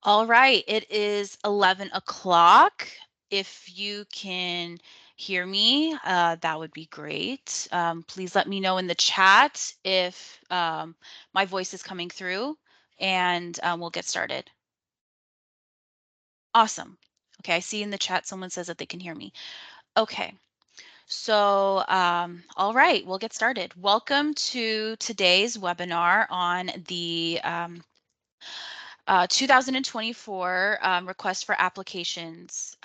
All right, it is 11 o'clock. If you can hear me, that would be great. Please let me know in the chat if my voice is coming through, and we'll get started. Awesome. Okay, I see in the chat someone says that they can hear me. Okay, so all right, we'll get started. Welcome to today's webinar on the 2024 request for applications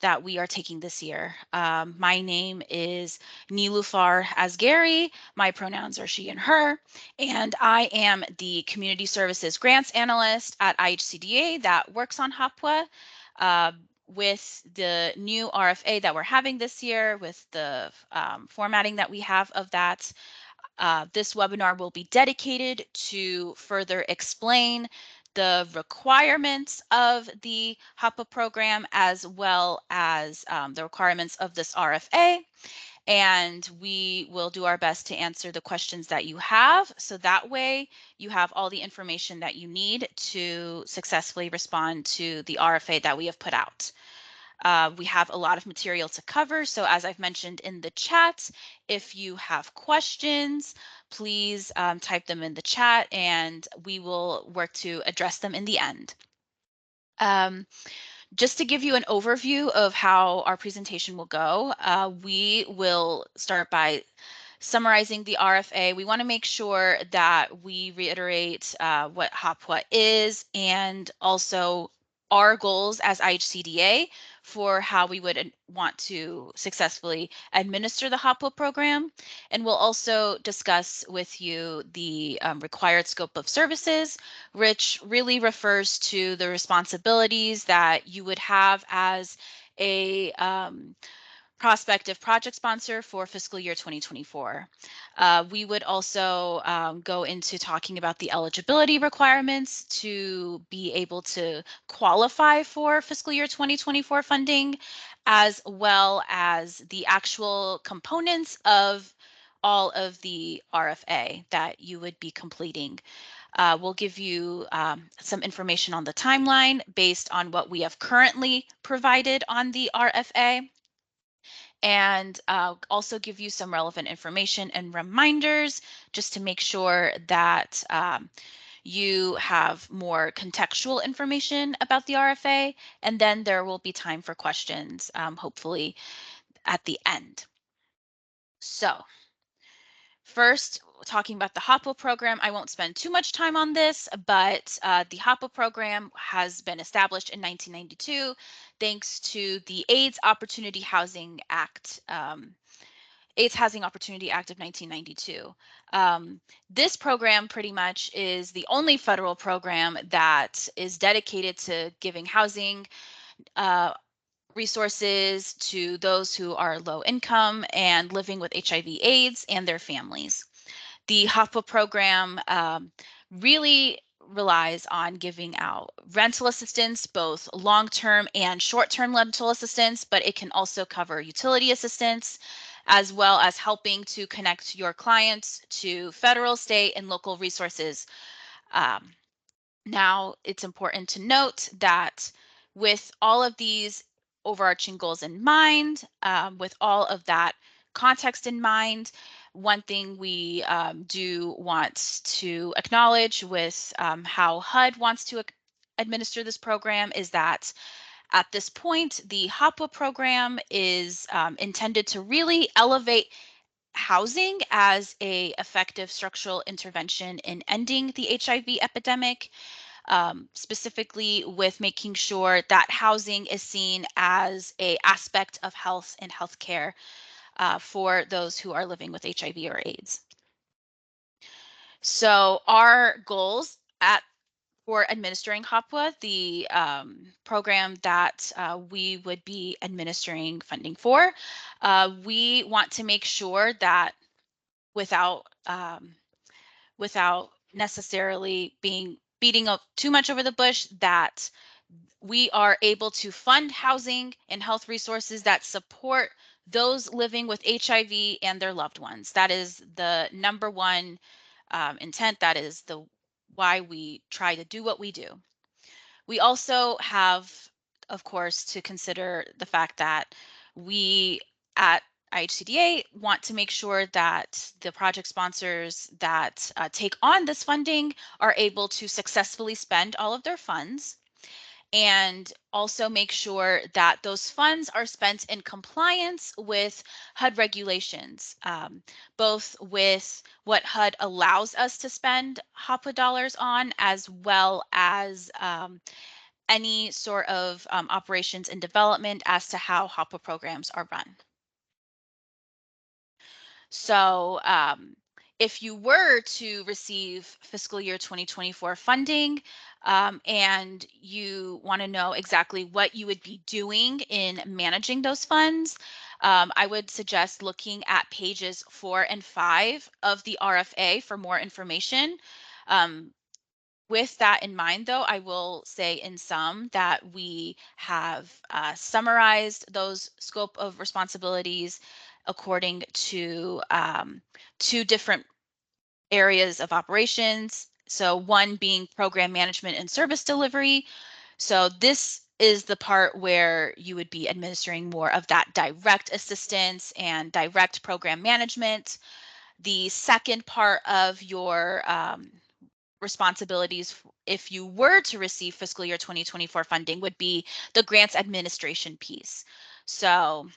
that we are taking this year. My name is Nilufar Asgari. My pronouns are she and her, and I am the Community Services Grants Analyst at IHCDA that works on HOPWA. Uh, with the new RFA that we're having this year, with the formatting that we have of that, this webinar will be dedicated to further explain the requirements of the HOPWA program as well as the requirements of this RFA. And we will do our best to answer the questions that you have. So that way you have all the information that you need to successfully respond to the RFA that we have put out. We have a lot of material to cover. So as I've mentioned in the chat, if you have questions, please type them in the chat and we will work to address them in the end. Just to give you an overview of how our presentation will go, we will start by summarizing the RFA. We want to make sure that we reiterate what HOPWA is and also our goals as IHCDA for how we would want to successfully administer the HOPWA program. And we'll also discuss with you the required scope of services, which really refers to the responsibilities that you would have as a prospective project sponsor for fiscal year 2024. We would also go into talking about the eligibility requirements to be able to qualify for fiscal year 2024 funding, as well as the actual components of all of the RFA that you would be completing. We'll give you some information on the timeline based on what we have currently provided on the RFA, and also give you some relevant information and reminders just to make sure that you have more contextual information about the RFA, and then there will be time for questions, hopefully at the end. So first, talking about the HOPWA program, I won't spend too much time on this, but the HOPWA program has been established in 1992 thanks to the AIDS Opportunity Housing Act, AIDS Housing Opportunity Act of 1992. This program pretty much is the only federal program that is dedicated to giving housing uh, resources to those who are low income and living with HIV/AIDS and their families. The HOPWA program really relies on giving out rental assistance, both long-term and short-term rental assistance, but it can also cover utility assistance, as well as helping to connect your clients to federal, state, and local resources. Um, Now, it's important to note that with all of these overarching goals in mind, with all of that context in mind, one thing we do want to acknowledge with how HUD wants to administer this program is that at this point, the HOPWA program is intended to really elevate housing as a effective structural intervention in ending the HIV epidemic, specifically with making sure that housing is seen as a aspect of health and healthcare for those who are living with HIV or AIDS. So our goals for administering HOPWA, the program that we would be administering funding for, we want to make sure that without without necessarily beating up too much over the bush, that we are able to fund housing and health resources that support those living with HIV and their loved ones. That is the number one intent. That is the why we try to do what we do. We also have, of course, to consider the fact that we at IHCDA want to make sure that the project sponsors that take on this funding are able to successfully spend all of their funds, and also make sure that those funds are spent in compliance with HUD regulations, both with what HUD allows us to spend HOPWA dollars on, as well as any sort of operations and development as to how HOPWA programs are run. So if you were to receive fiscal year 2024 funding, and you want to know exactly what you would be doing in managing those funds, I would suggest looking at pages 4 and 5 of the RFA for more information. Um, with that in mind, though, I will say in sum that we have summarized those scope of responsibilities according to two different areas of operations. So one being program management and service delivery. So this is the part where you would be administering more of that direct assistance and direct program management. The second part of your responsibilities, if you were to receive fiscal year 2024 funding, would be the grants administration piece. So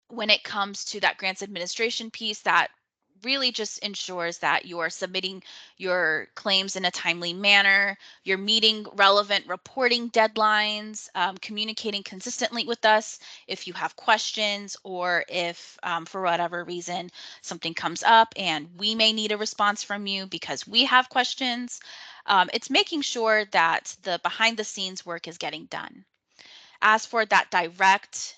when it comes to that grants administration piece, that really just ensures that you are submitting your claims in a timely manner, you're meeting relevant reporting deadlines, communicating consistently with us if you have questions, or if for whatever reason something comes up and we may need a response from you because we have questions. It's making sure that the behind the scenes work is getting done. As for that direct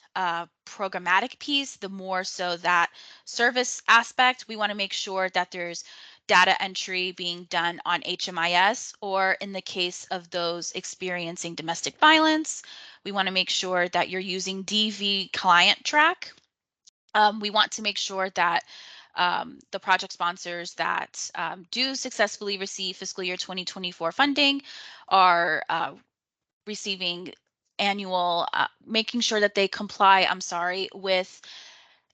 programmatic piece, the more so that service aspect, we want to make sure that there's data entry being done on HMIS, or in the case of those experiencing domestic violence, we want to make sure that you're using DV client track. We want to make sure that the project sponsors that do successfully receive fiscal year 2024 funding are receiving annual, making sure that they comply, with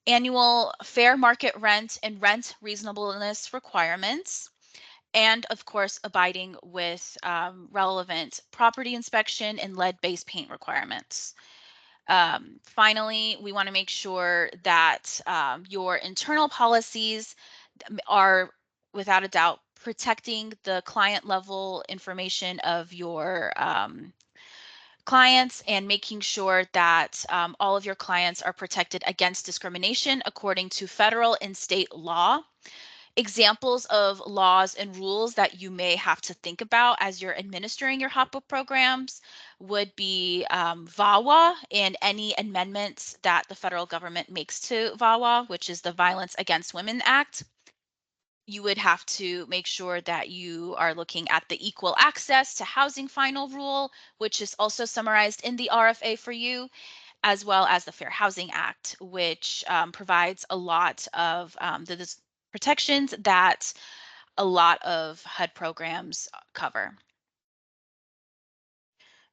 annual fair market rent and rent reasonableness requirements, and of course, abiding with relevant property inspection and lead-based paint requirements. Finally, we want to make sure that your internal policies are, without a doubt, protecting the client level information of your clients, and making sure that all of your clients are protected against discrimination according to federal and state law. Examples of laws and rules that you may have to think about as you're administering your HOPWA programs would be VAWA and any amendments that the federal government makes to VAWA, which is the Violence Against Women Act. You would have to make sure that you are looking at the Equal Access to Housing Final Rule, which is also summarized in the RFA for you, as well as the Fair Housing Act, which provides a lot of the protections that a lot of HUD programs cover.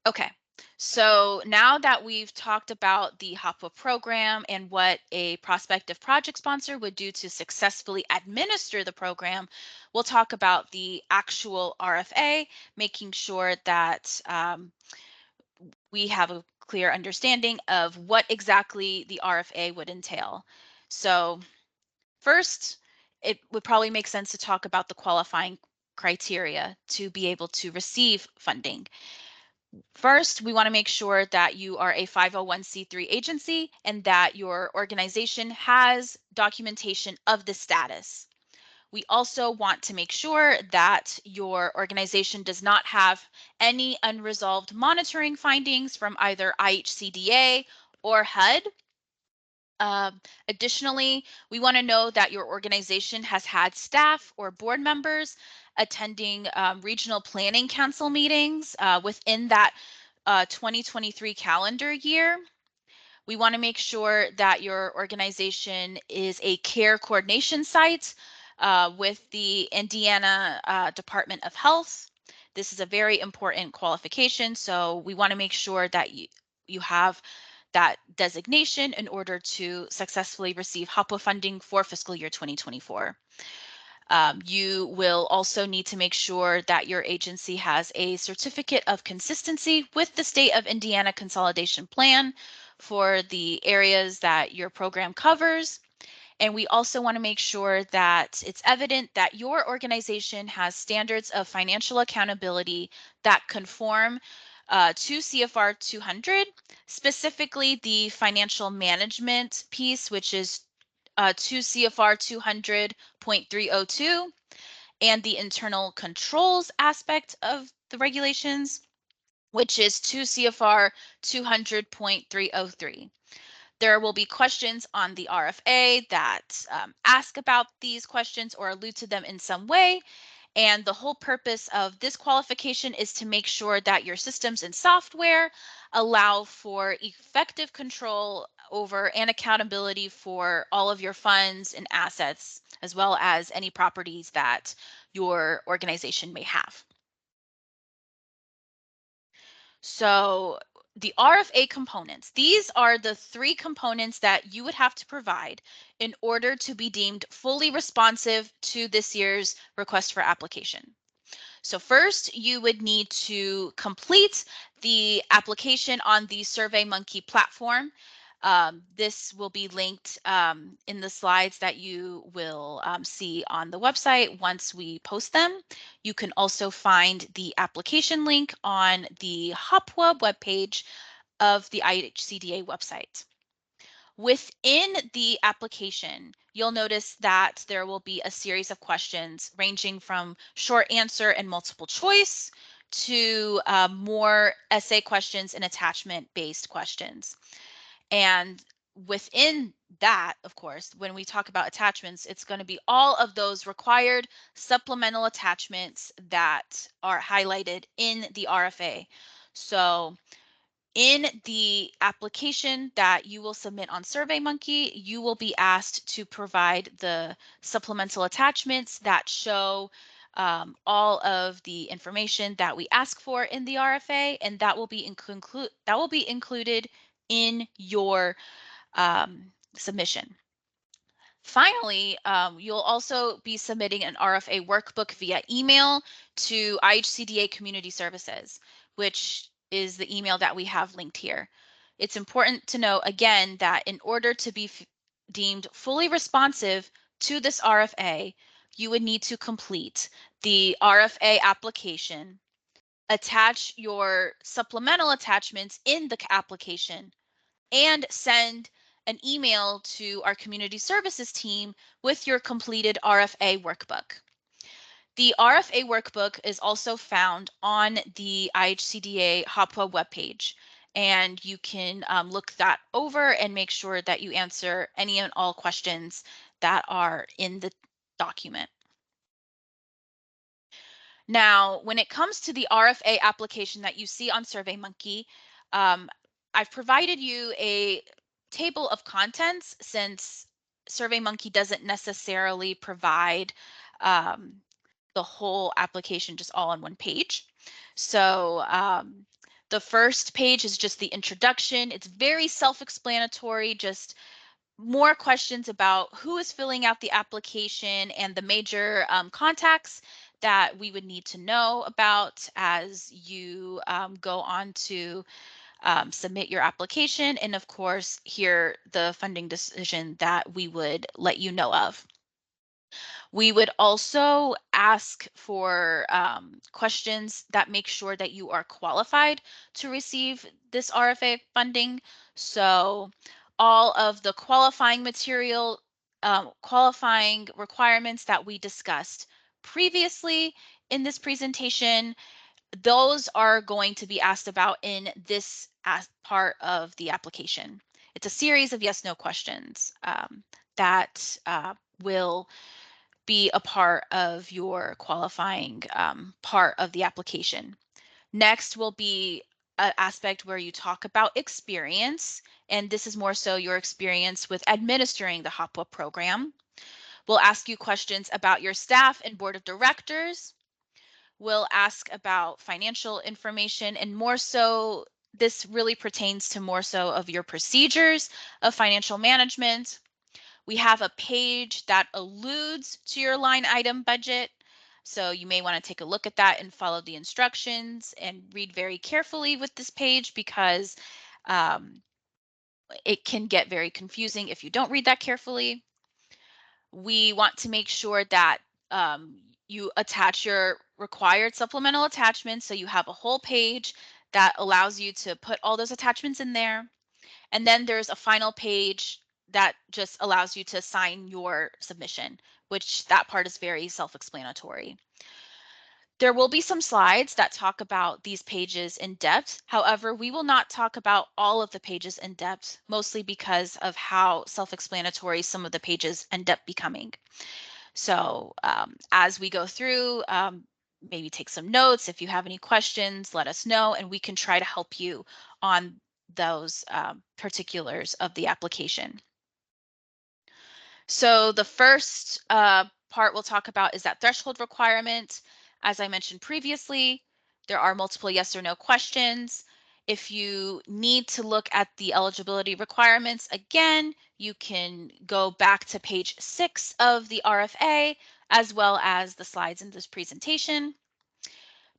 Okay, so now that we've talked about the HOPWA program and what a prospective project sponsor would do to successfully administer the program, we'll talk about the actual RFA, making sure that we have a clear understanding of what exactly the RFA would entail. So first, it would probably make sense to talk about the qualifying criteria to be able to receive funding. First, we want to make sure that you are a 501c3 agency and that your organization has documentation of the status. We also want to make sure that your organization does not have any unresolved monitoring findings from either IHCDA or HUD. Additionally, we want to know that your organization has had staff or board members attending regional planning council meetings within that 2023 calendar year. We want to make sure that your organization is a care coordination site with the Indiana Department of Health. This is a very important qualification, so we want to make sure that you have that designation in order to successfully receive HOPWA funding for fiscal year 2024. You will also need to make sure that your agency has a certificate of consistency with the state of Indiana consolidation plan for the areas that your program covers. And we also want to make sure that it's evident that your organization has standards of financial accountability that conform to CFR 200, specifically the financial management piece, which is 2 CFR 200.302, and the internal controls aspect of the regulations, which is 2 CFR 200.303. There will be questions on the RFA that ask about these questions or allude to them in some way. And the whole purpose of this qualification is to make sure that your systems and software allow for effective control over and accountability for all of your funds and assets, as well as any properties that your organization may have. So the RFA components, these are the three components that you would have to provide in order to be deemed fully responsive to this year's request for application. So first, you would need to complete the application on the SurveyMonkey platform. This will be linked in the slides that you will see on the website once we post them. You can also find the application link on the HOPWA webpage of the IHCDA website. Within the application, you'll notice that there will be a series of questions ranging from short answer and multiple choice to more essay questions and attachment-based questions. And within that, of course, when we talk about attachments, it's going to be all of those required supplemental attachments that are highlighted in the RFA. So in the application that you will submit on SurveyMonkey, you will be asked to provide the supplemental attachments that show all of the information that we ask for in the RFA, and that will be included in your submission. Finally, you'll also be submitting an RFA workbook via email to IHCDA Community Services, which is the email that we have linked here. It's important to note again that in order to be deemed fully responsive to this RFA, you would need to complete the RFA application, attach your supplemental attachments in the application, and send an email to our community services team with your completed RFA workbook. The RFA workbook is also found on the IHCDA HOPWA webpage, and you can look that over and make sure that you answer any and all questions that are in the document. Now, when it comes to the RFA application that you see on SurveyMonkey, I've provided you a table of contents since SurveyMonkey doesn't necessarily provide the whole application just all on one page. So the first page is just the introduction. It's very self-explanatory, just more questions about who is filling out the application and the major contacts that we would need to know about as you go on to submit your application. And of course, here the funding decision that we would let you know of. We would also ask for questions that make sure that you are qualified to receive this RFA funding. So all of the qualifying material, qualifying requirements that we discussed previously in this presentation, those are going to be asked about in this part of the application. It's a series of yes/no questions that will be a part of your qualifying part of the application. Next will be an aspect where you talk about experience, and this is more so your experience with administering the HOPWA program. We'll ask you questions about your staff and board of directors. We'll ask about financial information, and more so, this really pertains to more so of your procedures of financial management. We have a page that alludes to your line item budget. So you may want to take a look at that and follow the instructions and read very carefully with this page because um, it can get very confusing if you don't read that carefully. We want to make sure that you attach your required supplemental attachments. So you have a whole page that allows you to put all those attachments in there. And then there's a final page that just allows you to sign your submission, which that part is very self-explanatory. There will be some slides that talk about these pages in depth. However, we will not talk about all of the pages in depth, mostly because of how self-explanatory some of the pages end up becoming. So as we go through, maybe take some notes. If you have any questions, let us know, and we can try to help you on those particulars of the application. So the first part we'll talk about is that threshold requirement. As I mentioned previously, there are multiple yes or no questions. If you need to look at the eligibility requirements again, you can go back to page 6 of the RFA, as well as the slides in this presentation.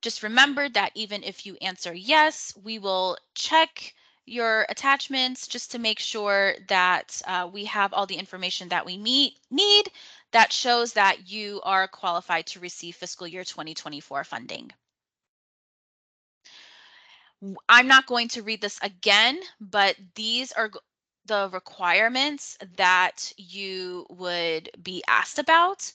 Just remember that even if you answer yes, we will check your attachments just to make sure that we have all the information that we need that shows that you are qualified to receive fiscal year 2024 funding. I'm not going to read this again, but these are the requirements that you would be asked about.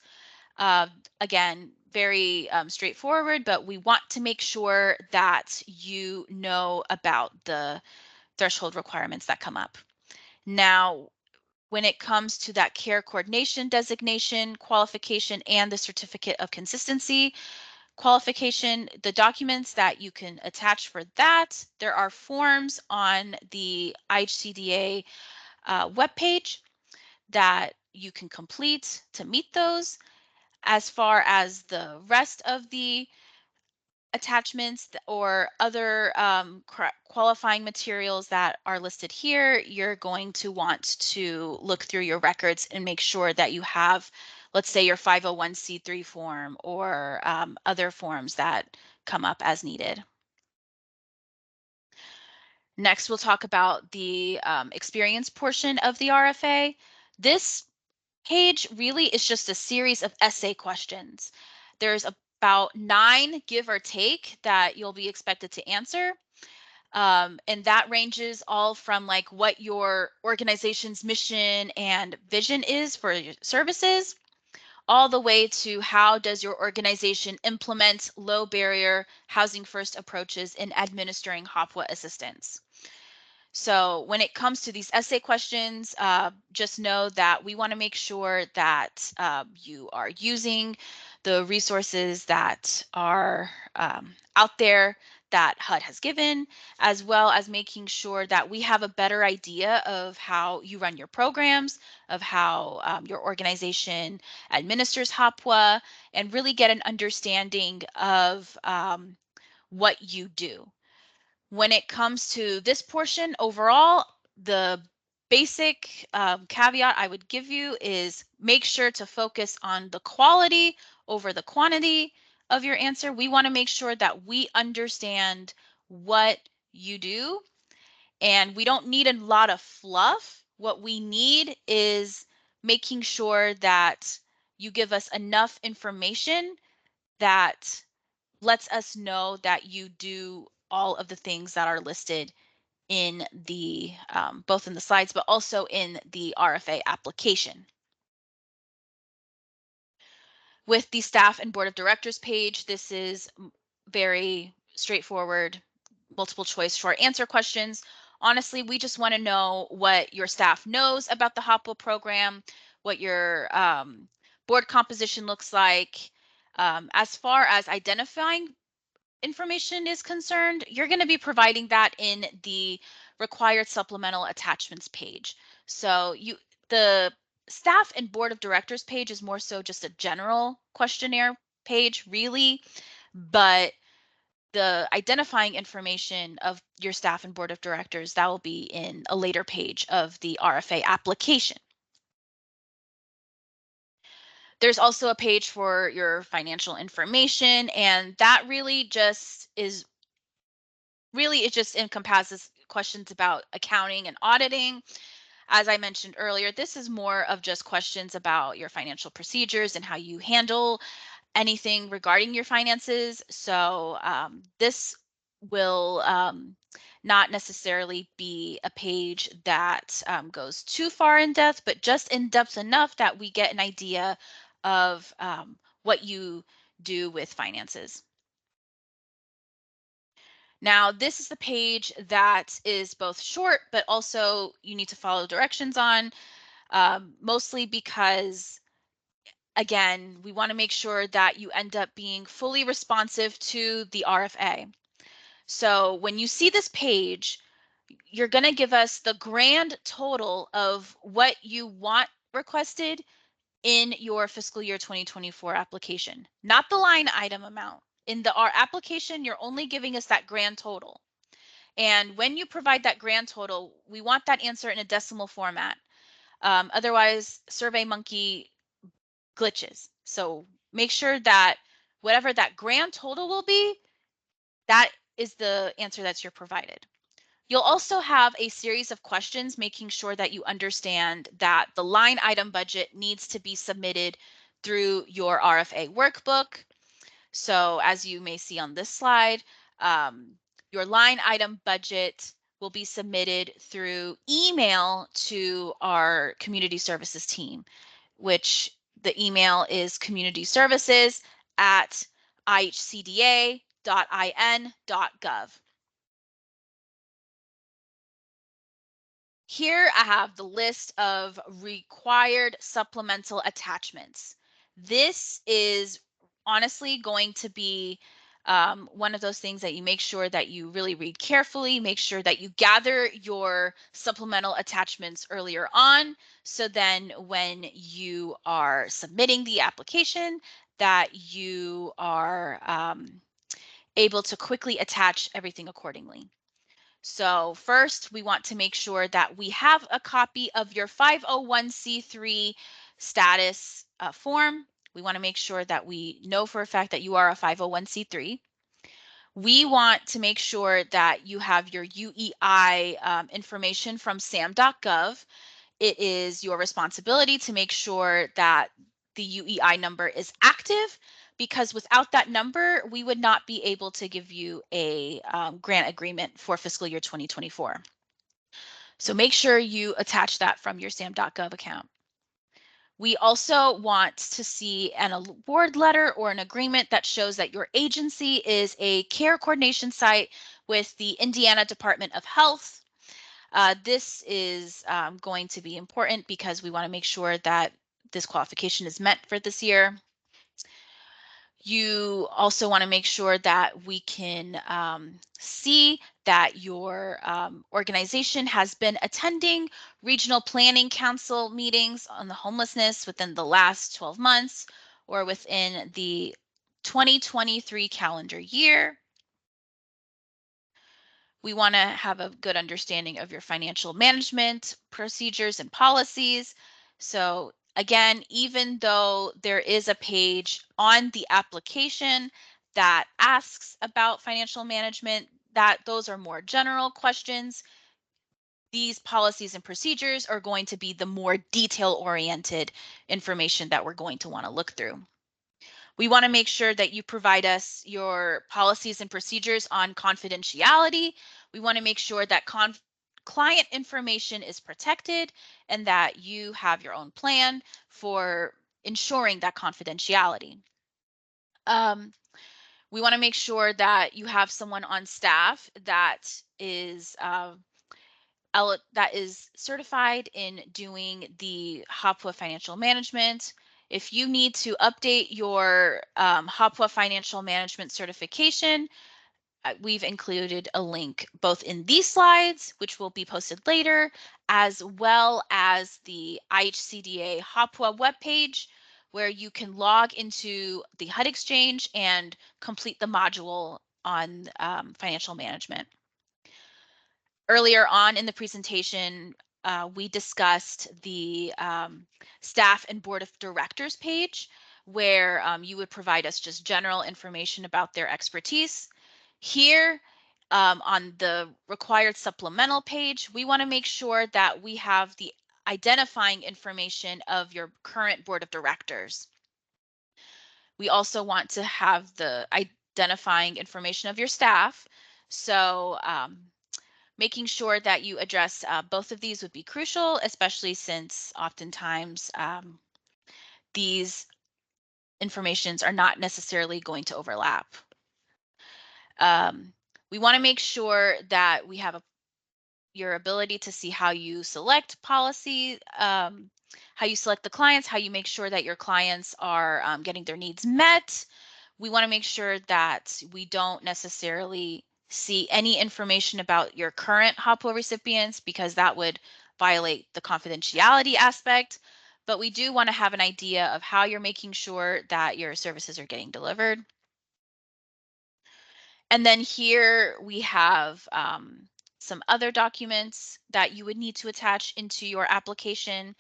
Uh, Again, very straightforward, but we want to make sure that you know about the threshold requirements that come up. Now, when it comes to that care coordination designation, qualification, and the certificate of consistency qualification, the documents that you can attach for that, there are forms on the IHCDA webpage that you can complete to meet those. As far as the rest of the attachments or other qualifying materials that are listed here, you're going to want to look through your records and make sure that you have, let's say, your 501c3 form or other forms that come up as needed. Next, we'll talk about the experience portion of the RFA. This page really is just a series of essay questions. There's about 9, give or take, that you'll be expected to answer. And that ranges all from like what your organization's mission and vision is for your services, all the way to how does your organization implement low barrier housing first approaches in administering HOPWA assistance. So when it comes to these essay questions, just know that we want to make sure that you are using the resources that are out there that HUD has given, as well as making sure that we have a better idea of how you run your programs, of how your organization administers HOPWA, and really get an understanding of what you do. When it comes to this portion overall, the basic caveat I would give you is make sure to focus on the quality over the quantity of your answer. We want to make sure that we understand what you do, and we don't need a lot of fluff. What we need is making sure that you give us enough information that lets us know that you do all of the things that are listed in the both in the slides, but also in the RFA application. With the staff and board of directors page, this is very straightforward, multiple choice short answer questions. Honestly, we just want to know what your staff knows about the HOPWA program, what your board composition looks like. As far as identifying information is concerned, you're going to be providing that in the required supplemental attachments page. So the staff and board of directors page is more so just a general questionnaire page, really. but the identifying information of your staff and board of directors, that will be in a later page of the RFA application. There's also a page for your financial information, and that really it just encompasses questions about accounting and auditing. As I mentioned earlier, this is more of just questions about your financial procedures and how you handle anything regarding your finances. So this will not necessarily be a page that goes too far in depth, but just in depth enough that we get an idea of what you do with finances. Now, this is the page that is both short, but also you need to follow directions on, mostly because, again, we want to make sure that you end up being fully responsive to the RFA. So when you see this page, you're going to give us the grand total of what you want requested in your fiscal year 2024 application, not the line item amount. In our application, you're only giving us that grand total. And when you provide that grand total, we want that answer in a decimal format. Otherwise, SurveyMonkey glitches. So make sure that whatever that grand total will be, that is the answer that's you're provided. You'll also have a series of questions making sure that you understand that the line item budget needs to be submitted through your RFA workbook. So as you may see on this slide, your line item budget will be submitted through email to our community services team, which the email is communityservices@ihcda.in.gov. Here I have the list of required supplemental attachments. This is honestly going to be one of those things that you make sure that you really read carefully, make sure that you gather your supplemental attachments earlier on, so then when you are submitting the application, that you are able to quickly attach everything accordingly. So first, we want to make sure that we have a copy of your 501c3 status form. We want to make sure that we know for a fact that you are a 501c3. We want to make sure that you have your UEI information from sam.gov. It is your responsibility to make sure that the UEI number is active, because without that number, we would not be able to give you a grant agreement for fiscal year 2024. So make sure you attach that from your sam.gov account. We also want to see an award letter or an agreement that shows that your agency is a care coordination site with the Indiana Department of Health. This is going to be important because we want to make sure that this qualification is met for this year. You also want to make sure that we can see that your organization has been attending regional planning council meetings on the homelessness within the last 12 months or within the 2023 calendar year. We want to have a good understanding of your financial management procedures and policies. So again, even though there is a page on the application that asks about financial management, that those are more general questions, these policies and procedures are going to be the more detail-oriented information that we're going to want to look through. We want to make sure that you provide us your policies and procedures on confidentiality. We want to make sure that client information is protected and that you have your own plan for ensuring that confidentiality. We want to make sure that you have someone on staff that is certified in doing the HOPWA financial management. If you need to update your HOPWA financial management certification, we've included a link both in these slides, which will be posted later, as well as the IHCDA HOPWA webpage, where you can log into the HUD Exchange and complete the module on financial management. Earlier on in the presentation, we discussed the staff and board of directors page, where you would provide us just general information about their expertise. Here, on the required supplemental page, we want to make sure that we have the identifying information of your current board of directors. We also want to have the identifying information of your staff. So making sure that you address both of these would be crucial, especially since oftentimes these informations are not necessarily going to overlap. Um, we want to make sure that we have your ability to see how you select policy, how you select the clients, how you make sure that your clients are getting their needs met. We want to make sure that we don't necessarily see any information about your current HOPWA recipients because that would violate the confidentiality aspect. But we do want to have an idea of how you're making sure that your services are getting delivered. And then here we have some other documents that you would need to attach into your application: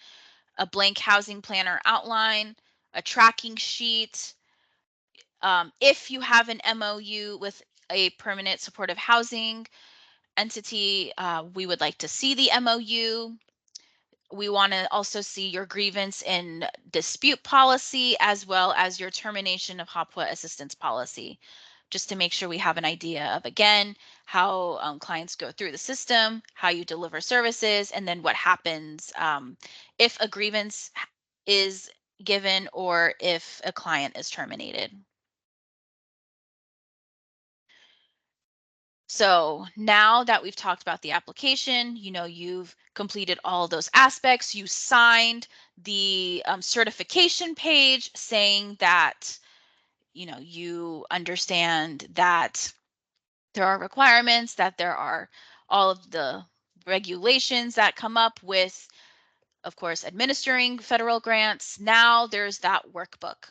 a blank housing planner outline, a tracking sheet. If you have an MOU with a permanent supportive housing entity, we would like to see the MOU. We want to also see your grievance and dispute policy, as well as your termination of HOPWA assistance policy, just to make sure we have an idea of, again, how clients go through the system, how you deliver services, and then what happens if a grievance is given or if a client is terminated. So now that we've talked about the application, you've completed all those aspects, you signed the certification page saying that, you understand that there are requirements, that there are all of the regulations that come up with, of course, administering federal grants. Now there's that workbook.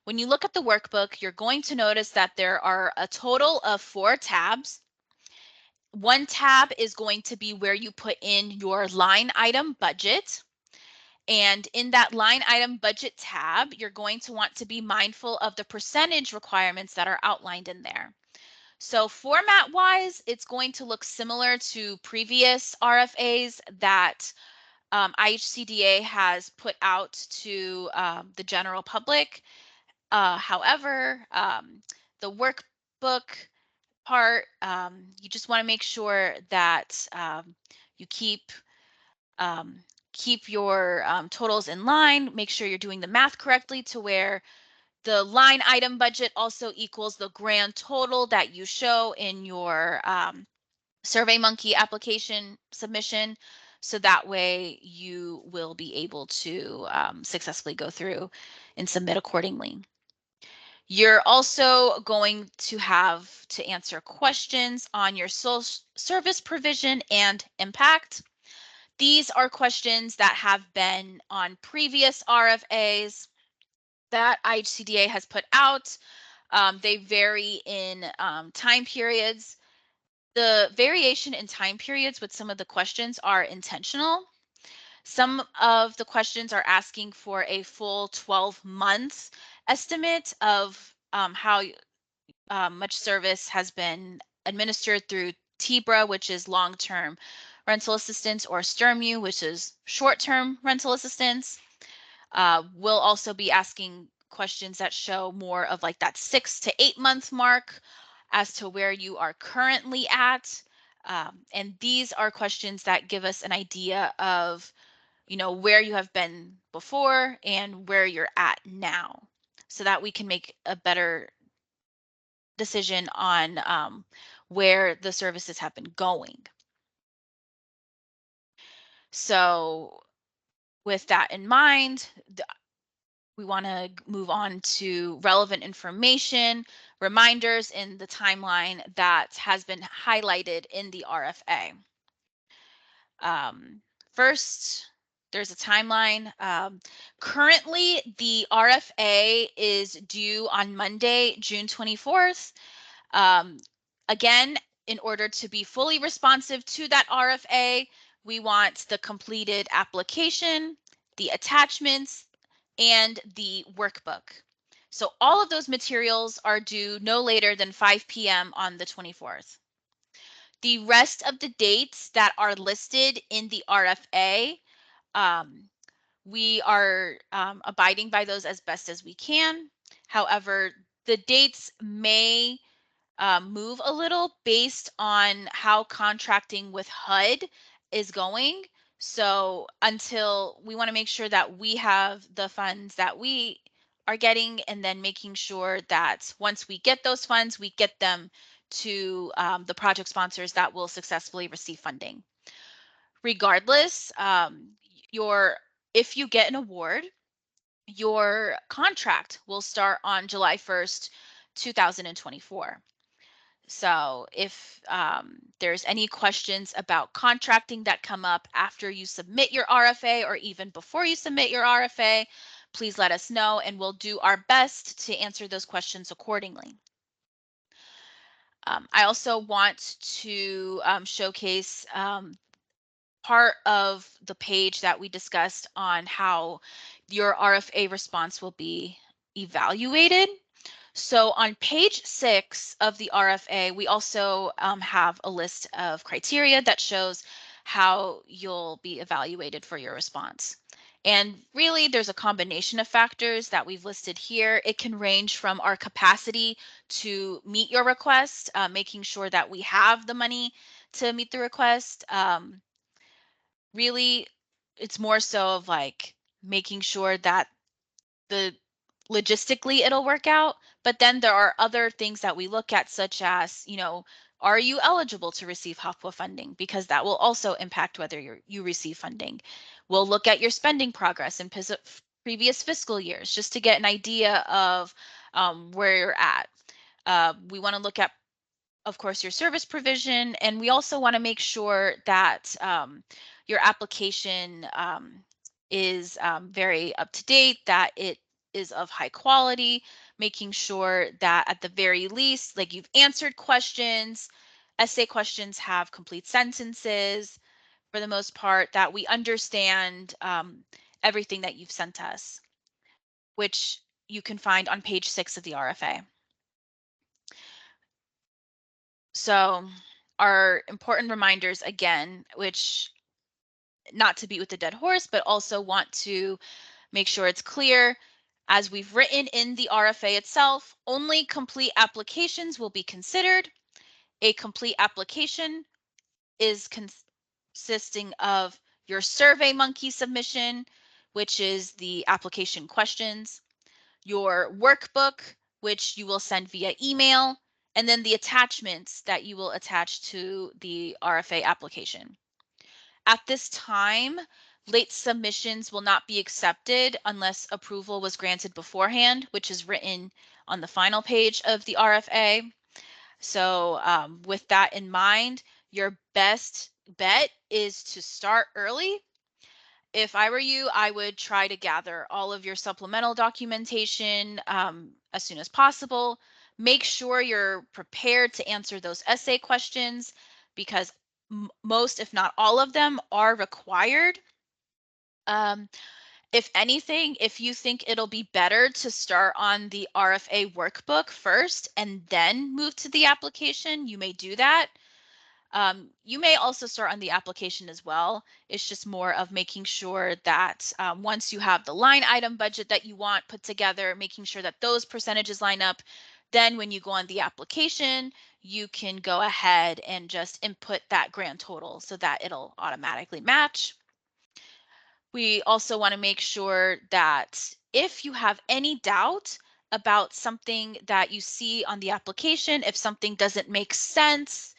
When you look at the workbook, you're going to notice that there are a total of 4 tabs. One tab is going to be where you put in your line item budget. And in that line item budget tab, you're going to want to be mindful of the percentage requirements that are outlined in there. So format wise, it's going to look similar to previous RFAs that IHCDA has put out to the general public. However, the workbook part, you just want to make sure that you um, keep your totals in line. Make sure you're doing the math correctly to where the line item budget also equals the grand total that you show in your SurveyMonkey application submission. So that way you will be able to successfully go through and submit accordingly. You're also going to have to answer questions on your service provision and impact. These are questions that have been on previous RFAs that IHCDA has put out. They vary in time periods. The variation in time periods with some of the questions are intentional. Some of the questions are asking for a full 12 months estimate of how much service has been administered through TBRA, which is long-term rental assistance, or STRMU, which is short-term rental assistance. We'll also be asking questions that show more of like that 6 to 8 month mark as to where you are currently at. And these are questions that give us an idea of, where you have been before and where you're at now, so that we can make a better decision on where the services have been going. So with that in mind, we want to move on to relevant information, reminders in the timeline that has been highlighted in the RFA. First, There's a timeline. Currently, the RFA is due on Monday, June 24th. Um, Again, in order to be fully responsive to that RFA, we want the completed application, the attachments, and the workbook. So all of those materials are due no later than 5 p.m. on the 24th. The rest of the dates that are listed in the RFA, um, we are abiding by those as best as we can. However, the dates may move a little based on how contracting with HUD is going. So until we want to make sure that we have the funds that we are getting, and then making sure that once we get those funds, we get them to the project sponsors that will successfully receive funding. Regardless, your if you get an award, your contract will start on July 1st, 2024. So if there's any questions about contracting that come up after you submit your RFA or even before you submit your RFA, please let us know and we'll do our best to answer those questions accordingly. I also want to showcase part of the page that we discussed on how your RFA response will be evaluated. So on page 6 of the RFA, we also have a list of criteria that shows how you'll be evaluated for your response. And really, there's a combination of factors that we've listed here. It can range from our capacity to meet your request, making sure that we have the money to meet the request. Really, it's more so of like making sure that the logistically it'll work out. But then there are other things that we look at, such as, are you eligible to receive HOPWA funding? Because that will also impact whether you receive funding. We'll look at your spending progress in previous fiscal years just to get an idea of where you're at. We want to look at, of course, your service provision, and we also want to make sure that your application is very up to date, that it is of high quality, making sure that at the very least, like, you've answered questions, essay questions have complete sentences for the most part, that we understand everything that you've sent us, which you can find on page 6 of the RFA. So our important reminders again, which, not to beat with the dead horse, but also want to make sure it's clear, as we've written in the RFA itself, only complete applications will be considered. A complete application is consisting of your SurveyMonkey submission, which is the application questions, your workbook, which you will send via email, and then the attachments that you will attach to the RFA application. At this time, late submissions will not be accepted unless approval was granted beforehand, which is written on the final page of the RFA. So with that in mind, your best bet is to start early. If I were you, I would try to gather all of your supplemental documentation as soon as possible. Make sure you're prepared to answer those essay questions, because most, if not all of them, are required. If anything, if you think it'll be better to start on the RFA workbook first and then move to the application, you may do that. You may also start on the application as well. It's just more of making sure that once you have the line item budget that you want put together, making sure that those percentages line up. Then when you go on the application, you can go ahead and just input that grand total so that it'll automatically match. We also want to make sure that if you have any doubt about something that you see on the application, if something doesn't make sense,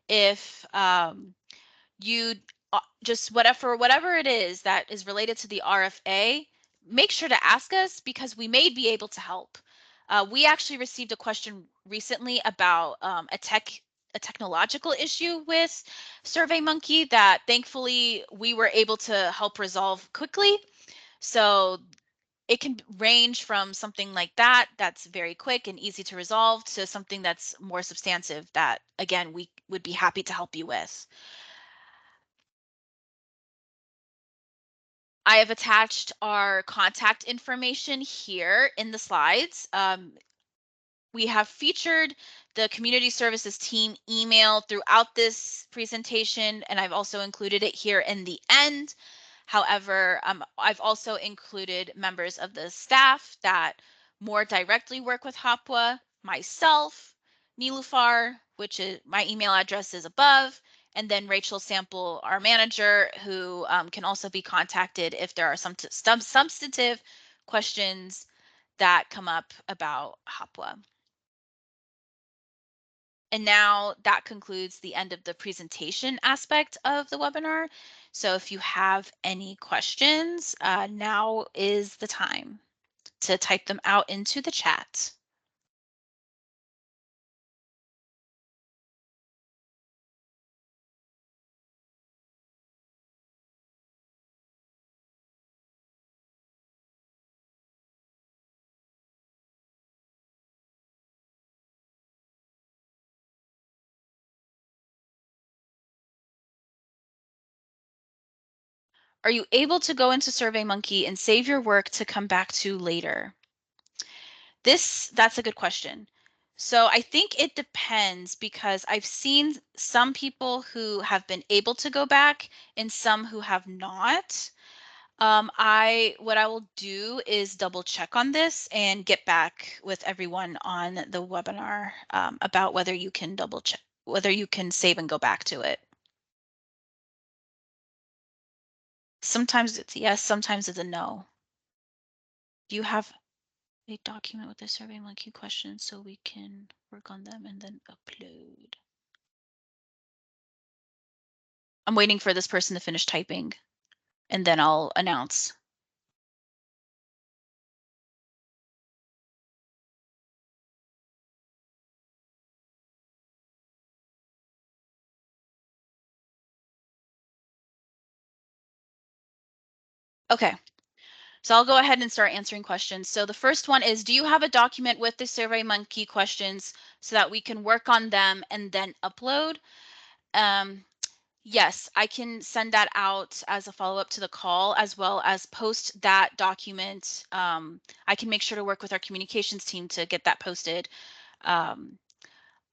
if you just whatever it is that is related to the RFA, make sure to ask us, because we may be able to help. We actually received a question recently about a tech a technological issue with SurveyMonkey that thankfully we were able to help resolve quickly. So it can range from something like that that's very quick and easy to resolve to something that's more substantive that, again, we would be happy to help you with. I have attached our contact information here in the slides. We have featured the community services team email throughout this presentation, and I've also included it here in the end. However, I've also included members of the staff that more directly work with HOPWA, myself, Nilufar, which is my email address is above, and then Rachel Sample, our manager, who can also be contacted if there are some substantive questions that come up about HOPWA. And now that concludes the end of the presentation aspect of the webinar. So if you have any questions, now is the time to type them out into the chat. Are you able to go into SurveyMonkey and save your work to come back to later? That's a good question. So I think it depends because I've seen some people who have been able to go back and some who have not. What I will do is double check on this and get back with everyone on the webinar about whether you can double check, whether you can save and go back to it. Sometimes it's yes, sometimes it's a no. Do you have a document with the SurveyMonkey questions so we can work on them and then upload? I'm waiting for this person to finish typing and then I'll announce. Okay. So I'll go ahead and start answering questions. So the first one is, do you have a document with the SurveyMonkey questions so that we can work on them and then upload? Yes, I can send that out as a follow-up to the call, as well as post that document. I can make sure to work with our communications team to get that posted um,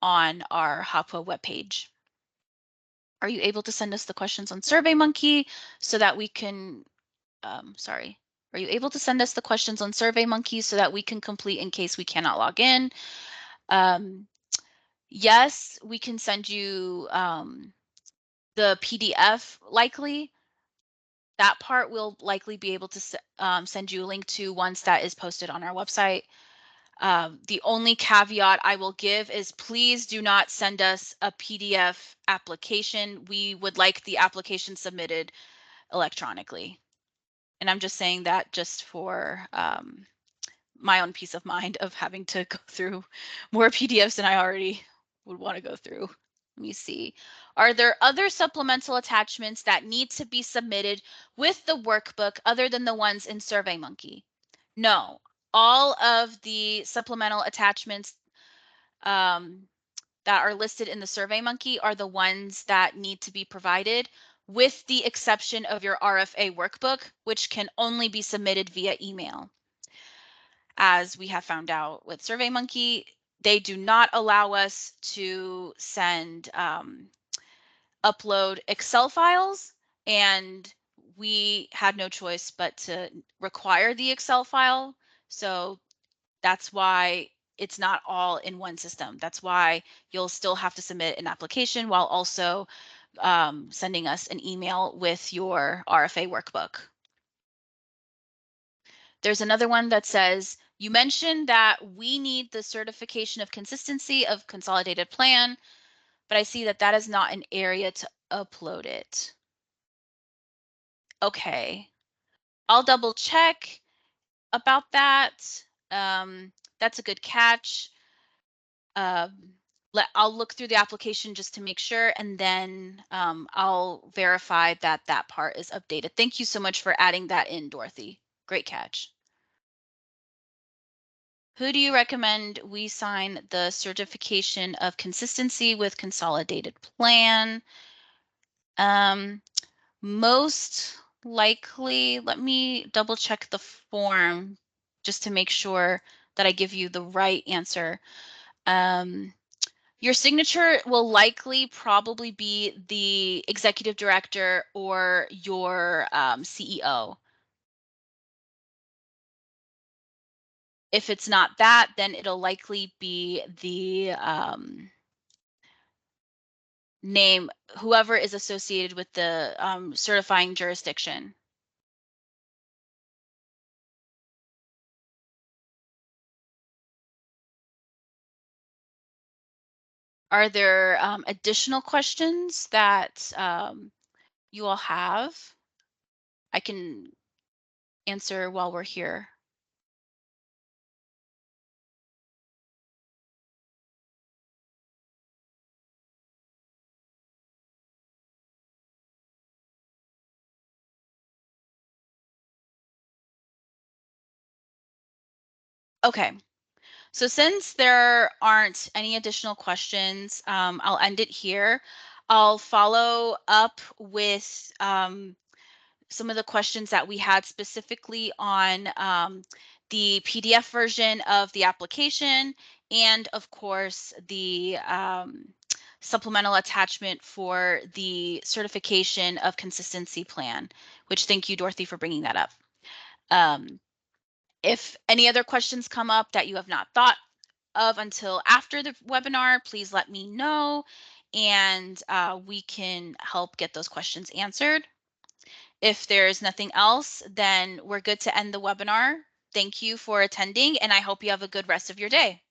on our HOPWA webpage. Are you able to send us the questions on SurveyMonkey so that we can sorry. Are you able to send us the questions on SurveyMonkey so that we can complete in case we cannot log in? Yes, we can send you the PDF likely. That part we'll likely be able to send you a link to once that is posted on our website. The only caveat I will give is please do not send us a PDF application. We would like the application submitted electronically. And I'm just saying that just for my own peace of mind of having to go through more PDFs than I already would want to go through. Let me see. Are there other supplemental attachments that need to be submitted with the workbook other than the ones in SurveyMonkey? No. All of the supplemental attachments that are listed in the SurveyMonkey are the ones that need to be provided, with the exception of your RFA workbook, which can only be submitted via email. As we have found out with SurveyMonkey, they do not allow us to send upload Excel files, and we had no choice but to require the Excel file. So that's why it's not all in one system. That's why you'll still have to submit an application while also sending us an email with your RFA workbook. There's another one that says, you mentioned that we need the certification of consistency of consolidated plan, but I see that that is not an area to upload it. Okay, I'll double check about that. That's a good catch. I'll look through the application just to make sure, and then I'll verify that that part is updated. Thank you so much for adding that in, Dorothy. Great catch. Who do you recommend we sign the certification of consistency with consolidated plan? Um, Most likely, let me double check the form just to make sure that I give you the right answer. Um, your signature will likely probably be the executive director or your CEO. If it's not that, then it'll likely be the name, whoever is associated with the certifying jurisdiction. Are there additional questions that you all have? I can answer while we're here. Okay, so since there aren't any additional questions, I'll end it here. I'll follow up with some of the questions that we had specifically on the PDF version of the application, and of course the supplemental attachment for the certification of consistency plan, which thank you, Dorothy, for bringing that up. Um, if any other questions come up that you have not thought of until after the webinar, please let me know, and we can help get those questions answered. If there's nothing else, then we're good to end the webinar. Thank you for attending, and I hope you have a good rest of your day.